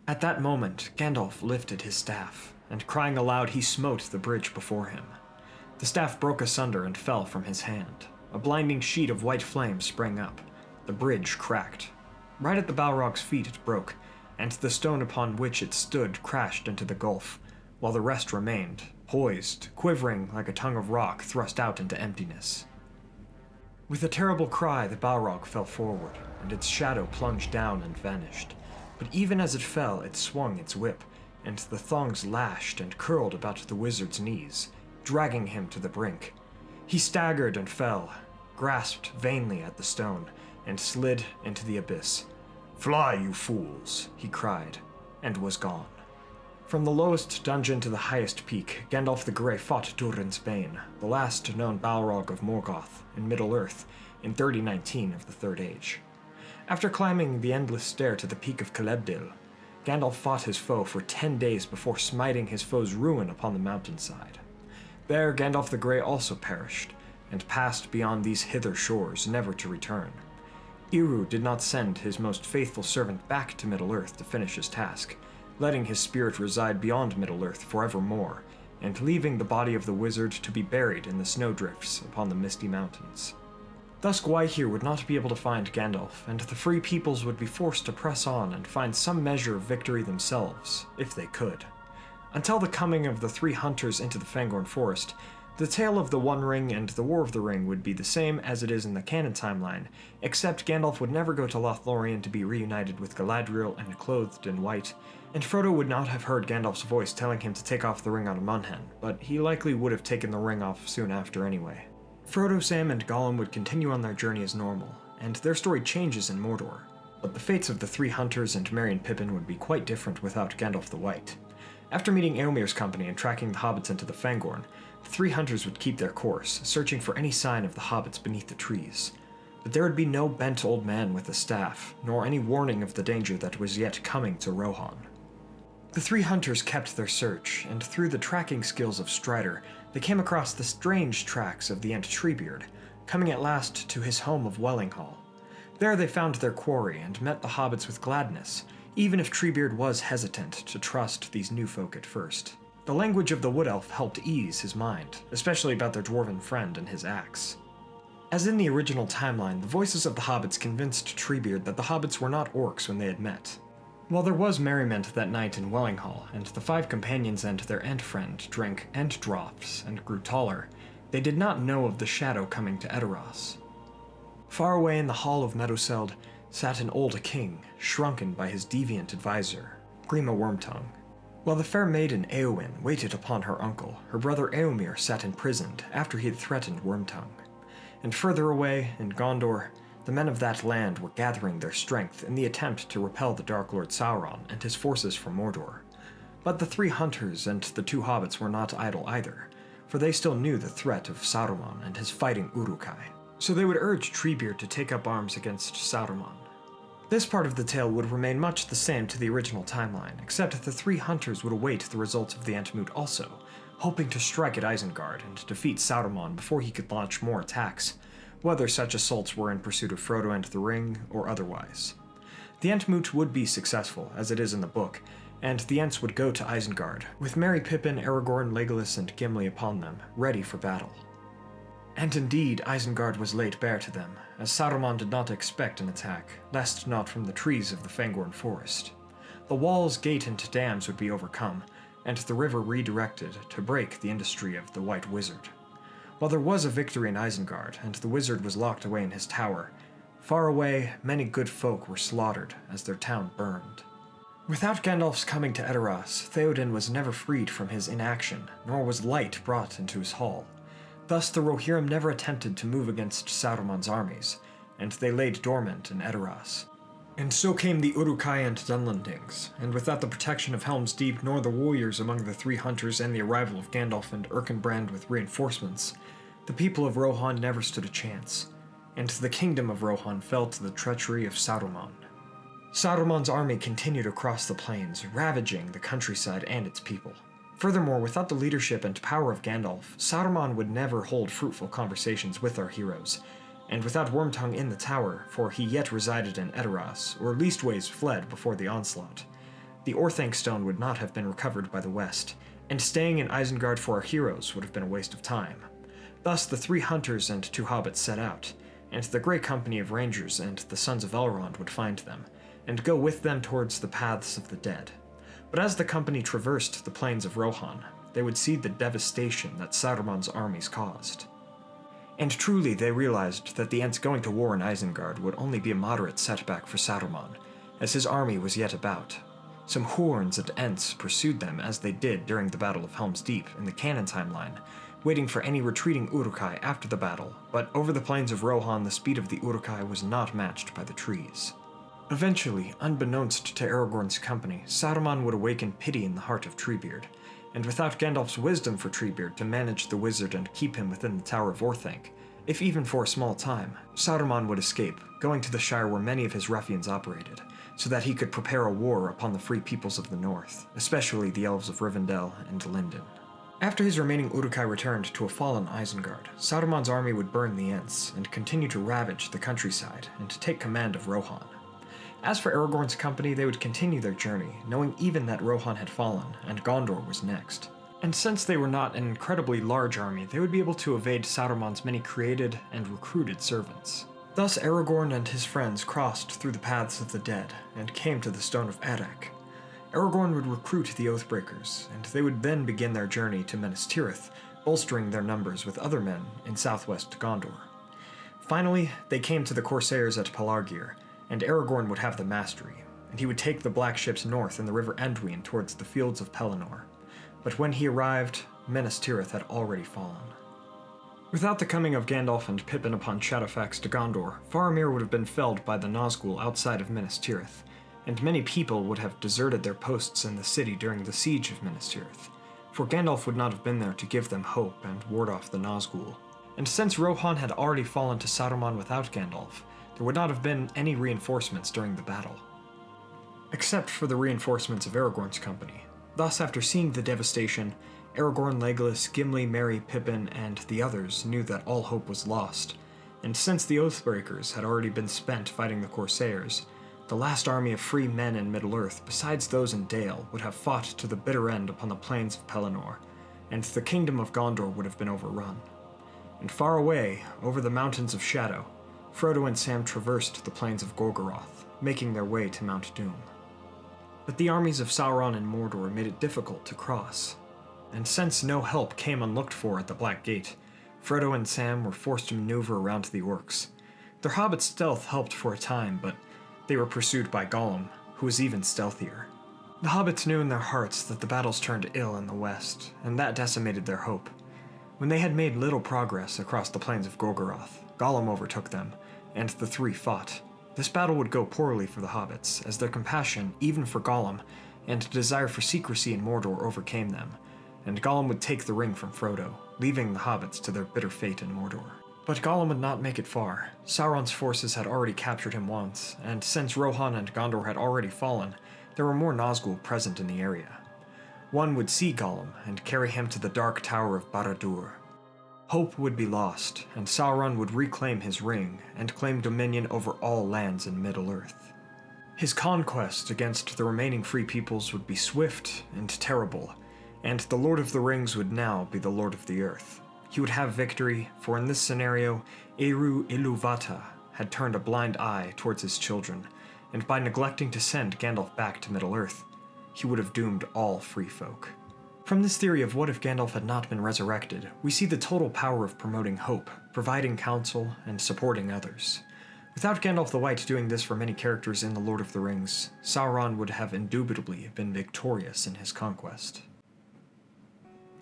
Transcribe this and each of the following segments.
At that moment, Gandalf lifted his staff, and crying aloud he smote the bridge before him. The staff broke asunder and fell from his hand. A blinding sheet of white flame sprang up. The bridge cracked. Right at the Balrog's feet it broke, and the stone upon which it stood crashed into the gulf, while the rest remained, poised, quivering like a tongue of rock thrust out into emptiness. With a terrible cry, the Balrog fell forward, and its shadow plunged down and vanished. But even as it fell, it swung its whip, and the thongs lashed and curled about the wizard's knees, dragging him to the brink. He staggered and fell, grasped vainly at the stone, and slid into the abyss. "Fly, you fools," he cried, and was gone. From the lowest dungeon to the highest peak, Gandalf the Grey fought Durin's Bane, the last known Balrog of Morgoth, in Middle-earth, in 3019 of the Third Age. After climbing the endless stair to the peak of Celebdil, Gandalf fought his foe for 10 days before smiting his foe's ruin upon the mountainside. There Gandalf the Grey also perished, and passed beyond these hither shores, never to return. Eru did not send his most faithful servant back to Middle-earth to finish his task, letting his spirit reside beyond Middle-earth forevermore, and leaving the body of the wizard to be buried in the snowdrifts upon the misty mountains. Thus Gwaihir would not be able to find Gandalf, and the free peoples would be forced to press on and find some measure of victory themselves, if they could. Until the coming of the three hunters into the Fangorn Forest, the tale of the One Ring and the War of the Ring would be the same as it is in the canon timeline, except Gandalf would never go to Lothlorien to be reunited with Galadriel and clothed in white, and Frodo would not have heard Gandalf's voice telling him to take off the ring on Munhen, but he likely would have taken the ring off soon after anyway. Frodo, Sam, and Gollum would continue on their journey as normal, and their story changes in Mordor, but the fates of the three hunters and Merry and Pippin would be quite different without Gandalf the White. After meeting Éomer's company and tracking the hobbits into the Fangorn, the three hunters would keep their course, searching for any sign of the hobbits beneath the trees. But there would be no bent old man with a staff, nor any warning of the danger that was yet coming to Rohan. The three hunters kept their search, and through the tracking skills of Strider, they came across the strange tracks of the Ent Treebeard, coming at last to his home of Wellinghall. There they found their quarry and met the hobbits with gladness, even if Treebeard was hesitant to trust these new folk at first. The language of the Wood Elf helped ease his mind, especially about their dwarven friend and his axe. As in the original timeline, the voices of the hobbits convinced Treebeard that the hobbits were not orcs when they had met. While there was merriment that night in Wellinghall, and the five companions and their Ent friend drank Ent drops and grew taller, they did not know of the shadow coming to Edoras. Far away in the hall of Meadowseld sat an old king, shrunken by his deviant advisor, Grima Wormtongue. While the fair maiden Éowyn waited upon her uncle, her brother Éomer sat imprisoned after he had threatened Wormtongue. And further away, in Gondor, the men of that land were gathering their strength in the attempt to repel the Dark Lord Sauron and his forces from Mordor. But the three hunters and the two hobbits were not idle either, for they still knew the threat of Saruman and his fighting Uruk-hai. So they would urge Treebeard to take up arms against Saruman. This part of the tale would remain much the same to the original timeline, except the three hunters would await the results of the Entmoot also, hoping to strike at Isengard and defeat Saruman before he could launch more attacks, whether such assaults were in pursuit of Frodo and the Ring or otherwise. The Entmoot would be successful, as it is in the book, and the Ents would go to Isengard, with Merry, Pippin, Aragorn, Legolas, and Gimli upon them, ready for battle. And indeed, Isengard was laid bare to them, as Saruman did not expect an attack, lest not from the trees of the Fangorn Forest. The walls, gate, and dams would be overcome, and the river redirected to break the industry of the White Wizard. While there was a victory in Isengard, and the wizard was locked away in his tower, far away many good folk were slaughtered as their town burned. Without Gandalf's coming to Edoras, Theoden was never freed from his inaction, nor was light brought into his hall. Thus the Rohirrim never attempted to move against Saruman's armies, and they laid dormant in Edoras. And so came the Uruk-hai and Dunlendings, and without the protection of Helm's Deep nor the warriors among the three hunters and the arrival of Gandalf and Erkenbrand with reinforcements, the people of Rohan never stood a chance, and the kingdom of Rohan fell to the treachery of Saruman. Saruman's army continued across the plains, ravaging the countryside and its people. Furthermore, without the leadership and power of Gandalf, Saruman would never hold fruitful conversations with our heroes, and without Wormtongue in the tower, for he yet resided in Edoras, or leastways fled before the onslaught, the Orthanc stone would not have been recovered by the West, and staying in Isengard for our heroes would have been a waste of time. Thus the 3 hunters and 2 hobbits set out, and the great company of rangers and the sons of Elrond would find them, and go with them towards the paths of the dead. But as the company traversed the plains of Rohan, they would see the devastation that Saruman's armies caused. And truly they realized that the Ents going to war in Isengard would only be a moderate setback for Saruman, as his army was yet about. Some Huorns and Ents pursued them as they did during the Battle of Helm's Deep in the canon timeline, waiting for any retreating Uruk-hai after the battle, but over the plains of Rohan the speed of the Uruk-hai was not matched by the trees. Eventually, unbeknownst to Aragorn's company, Saruman would awaken pity in the heart of Treebeard, and without Gandalf's wisdom for Treebeard to manage the wizard and keep him within the Tower of Orthanc, if even for a small time, Saruman would escape, going to the Shire where many of his ruffians operated, so that he could prepare a war upon the free peoples of the north, especially the elves of Rivendell and Lindon. After his remaining Uruk-hai returned to a fallen Isengard, Saruman's army would burn the Ents and continue to ravage the countryside and take command of Rohan. As for Aragorn's company, they would continue their journey, knowing even that Rohan had fallen, and Gondor was next. And since they were not an incredibly large army, they would be able to evade Saruman's many created and recruited servants. Thus Aragorn and his friends crossed through the paths of the dead, and came to the Stone of Erech. Aragorn would recruit the Oathbreakers, and they would then begin their journey to Minas Tirith, bolstering their numbers with other men in southwest Gondor. Finally, they came to the Corsairs at Pelargir, and Aragorn would have the mastery, and he would take the black ships north in the river Anduin towards the fields of Pelennor. But when he arrived, Minas Tirith had already fallen. Without the coming of Gandalf and Pippin upon Shadowfax to Gondor, Faramir would have been felled by the Nazgul outside of Minas Tirith, and many people would have deserted their posts in the city during the siege of Minas Tirith, for Gandalf would not have been there to give them hope and ward off the Nazgul. And since Rohan had already fallen to Saruman without Gandalf, there would not have been any reinforcements during the battle. Except for the reinforcements of Aragorn's company. Thus, after seeing the devastation, Aragorn, Legolas, Gimli, Merry, Pippin, and the others knew that all hope was lost, and since the Oathbreakers had already been spent fighting the Corsairs, the last army of free men in Middle-earth, besides those in Dale, would have fought to the bitter end upon the plains of Pelennor, and the kingdom of Gondor would have been overrun. And far away, over the mountains of Shadow, Frodo and Sam traversed the plains of Gorgoroth, making their way to Mount Doom. But the armies of Sauron and Mordor made it difficult to cross, and since no help came unlooked for at the Black Gate, Frodo and Sam were forced to maneuver around the orcs. Their hobbit stealth helped for a time, but they were pursued by Gollum, who was even stealthier. The hobbits knew in their hearts that the battles turned ill in the west, and that decimated their hope. When they had made little progress across the plains of Gorgoroth, Gollum overtook them, and the 3 fought. This battle would go poorly for the hobbits, as their compassion, even for Gollum, and desire for secrecy in Mordor overcame them, and Gollum would take the ring from Frodo, leaving the hobbits to their bitter fate in Mordor. But Gollum would not make it far. Sauron's forces had already captured him once, and since Rohan and Gondor had already fallen, there were more Nazgul present in the area. One would see Gollum and carry him to the Dark Tower of Barad-dûr. Hope would be lost, and Sauron would reclaim his ring and claim dominion over all lands in Middle-earth. His conquest against the remaining free peoples would be swift and terrible, and the Lord of the Rings would now be the Lord of the Earth. He would have victory, for in this scenario, Eru Ilúvatar had turned a blind eye towards his children, and by neglecting to send Gandalf back to Middle-earth, he would have doomed all free folk. From this theory of what if Gandalf had not been resurrected, we see the total power of promoting hope, providing counsel, and supporting others. Without Gandalf the White doing this for many characters in The Lord of the Rings, Sauron would have indubitably been victorious in his conquest.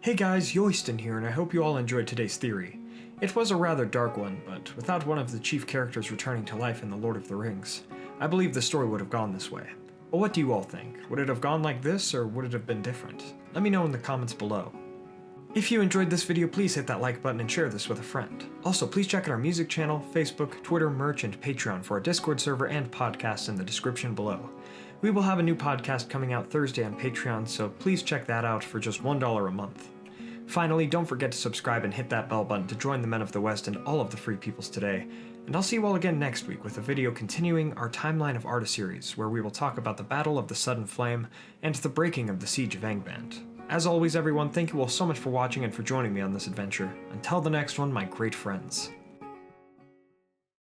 Hey guys, Yoiston here, and I hope you all enjoyed today's theory. It was a rather dark one, but without one of the chief characters returning to life in The Lord of the Rings, I believe the story would have gone this way. But what do you all think? Would it have gone like this, or would it have been different? Let me know in the comments below. If you enjoyed this video, please hit that like button and share this with a friend. Also, please check out our music channel, Facebook, Twitter, merch, and Patreon for our Discord server and podcasts in the description below. We will have a new podcast coming out Thursday on Patreon, so please check that out for just $1 a month. Finally, don't forget to subscribe and hit that bell button to join the Men of the West and all of the free peoples today, And I'll see you all again next week with a video continuing our Timeline of Arda series, where we will talk about the Battle of the Sudden Flame and the breaking of the Siege of Angband. As always, everyone, thank you all so much for watching and for joining me on this adventure. Until the next one, my great friends.